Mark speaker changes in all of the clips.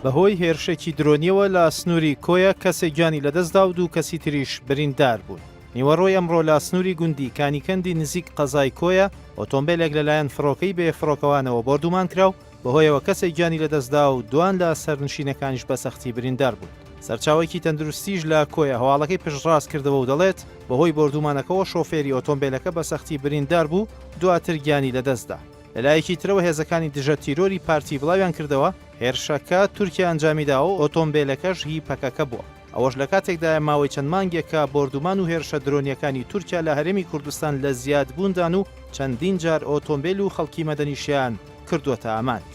Speaker 1: بەهۆی هێرشێکی درۆنیەوە لە سنووری کۆیە کەسێک گیانی لەدەستدا و دوو کەسی تریش بریندار بوون. نیوەڕۆی ئەمڕۆ لە سنووری گوندی کانیکەندی نزیک قەزای کۆیە ئۆتۆمبیلێک لەلایەن فڕۆکەی بە فڕۆکەوانەوە بردومان کرا و بەهۆیەوە کەسێک گیانی لەدەستدا و دوان لە سەرنشینەکانیش بە سەختی بریندار بوون. سەرچاوێکی تەندروستیش لە کۆیە هەواڵەکەی پشتڕاست کردەوە و دەڵێت بەهۆی بردومانەکەەوە شۆفێری ئۆتۆمبیلەکە بە سەختی بریندار بوو دواتر گیانی لەدەستدا. لەلایەکی ترەوە هێزەکانی دژە تیرۆری پارتی بڵاویان کردەوە هێرشەکە تورکیا ئەنجامیدا و ئۆتۆمبیلەکەش هی پەکەکە بووە. ئەوەش لە کاتێکدا ماوەی چەند مانگێکە بردومان و هێرشە درۆنیەکانی تورکیا لە هەرێمی کوردستان لە زیادبووندان و چەندین جار ئۆتۆمبیل و خەڵکی مەدەنیشیان کردوتە ئامانج.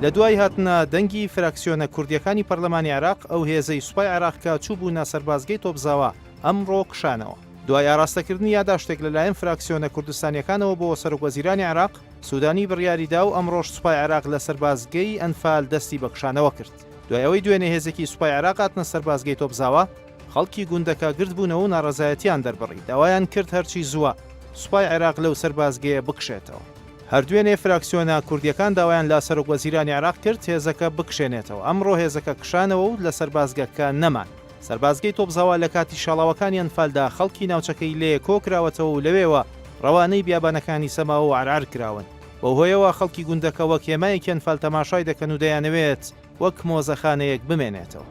Speaker 1: لە دوای هاتنە دەنگی فراکسیۆنە کوردیەکانی پەرلەمانی عێراق ئەو هێزەی سوپای عێراقکە چوو بوو ناسەربازگەی تۆپزاوە ئەمڕۆ کشانەوە. دوای ئاراستەکردنی یاداشتێک لەلایەن فراکسیۆنە کوردستانیەکانەوە بۆ سەرۆکوەزیرانی عێراق سوودانی بڕیاریدا و ئەمڕۆژ سوپای عێراق لە سەربازگەی ئەنفال دەستی بە کشانەوە کرد. دوای ئەوەی دوێنێ هێزێکی سوپای عێراق هاتنە سەربازگەی تۆپزاوە خەڵکی گوندەکە گرت بوونەوە و ناڕەزایەتیان دەربڕی داوایان کرد هەرچی زووە سوپای عێراق لەو سەربازگەیە بکشێتەوە. هەردوێنێ فراکسیۆنە کوردیەکان داوایان لە سەرۆکوەزیرانی عێراق کرد هێزەکە بکشێنێتەوە. ئەمڕۆ هێزەکە کشانەوە و لە سەربازگەکە نەمان. سەربازگەی تۆپزاوە لە کاتی شاڵاوەکانی ئەنفالدا خەڵکی ناوچەکەی لێ کۆکراوەتەوە و لەوێوە ڕەوانەی بیابانەکانی سەماوە و عرعر کراون. بەهۆیەوە خەڵکی گوندەکە وەک هێمایەکی ئەنفال تەماشای دەکەن و دەیانەوێت وەک مۆزەخانەیەک بمێنێتەوە.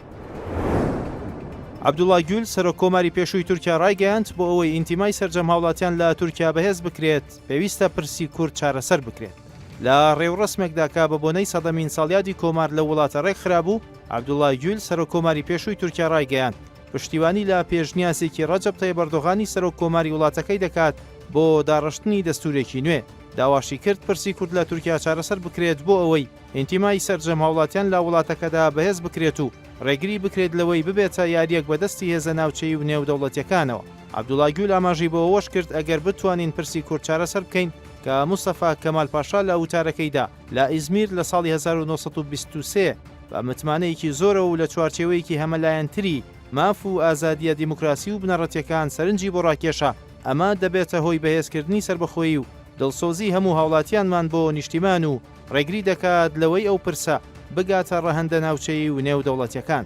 Speaker 1: عەبدوڵڵا گول سەرۆکۆماری پێشووی تورکیا ڕایگەیاند بۆ ئەوەی ئینتیمای سەرجەم هاوڵاتیان لە تورکیا بەهێز بکرێت پێویستە پرسی کورد چارەسەر بکرێت. لە ڕێوڕسمێکدا کە بە بۆنەی سەدەمین ساڵیادی کۆمار لە وڵاتە ڕێک خرابوو عەبدوڵڵا گول سەرۆکۆماری پێشووی تورکیا ڕایگەیاند پشتیوانی لە پێشنیاسێکی ڕەجەب تەیب ئەردۆغانی سەرۆکۆماری وڵاتەکەی دەکات بۆ داڕشتنی دەستورێکی نوێ. داواشی کرد پرسی کورد لە تورکیا چارەسەر بکرێت بۆ ئەوەی ئینتیمای سەرجەم هاوڵاتیان لە وڵاتەکەدا بەهێز بکرێت و ڕێگری بکرێت لەوەی ببێتە یاریەک بەدەستی هێزە ناوچەی و نێودەوڵەتیەکانەوە. عەبدوڵڵا گول ئاماژی بۆ ئەوەش کرد ئەگەر بتوانین پرسی کورد چارەسەر بکەین کە موستەفا کەمال پاشا لە وتارەکەیدا لە ئیزمیر لە ساڵی 1923 بە متمانەیەکی زۆرە و لە چوارچێوەیەکی هەمەلایەنتری ماف و ئازادیە دیموکراسی و بنەڕەتیەکان سەرنجی بۆ ڕاکێشە ئەمە دەبێتە هۆی بەهێزکردنی سربەخۆیی و دڵسۆزی هەموو هاوڵاتیانمان بۆ نیشتیمان و ڕێگری دەکات لەوەی ئەو پرسە بگاتە ڕەهەندە ناوچەیی و نێودەوڵەتیەکان.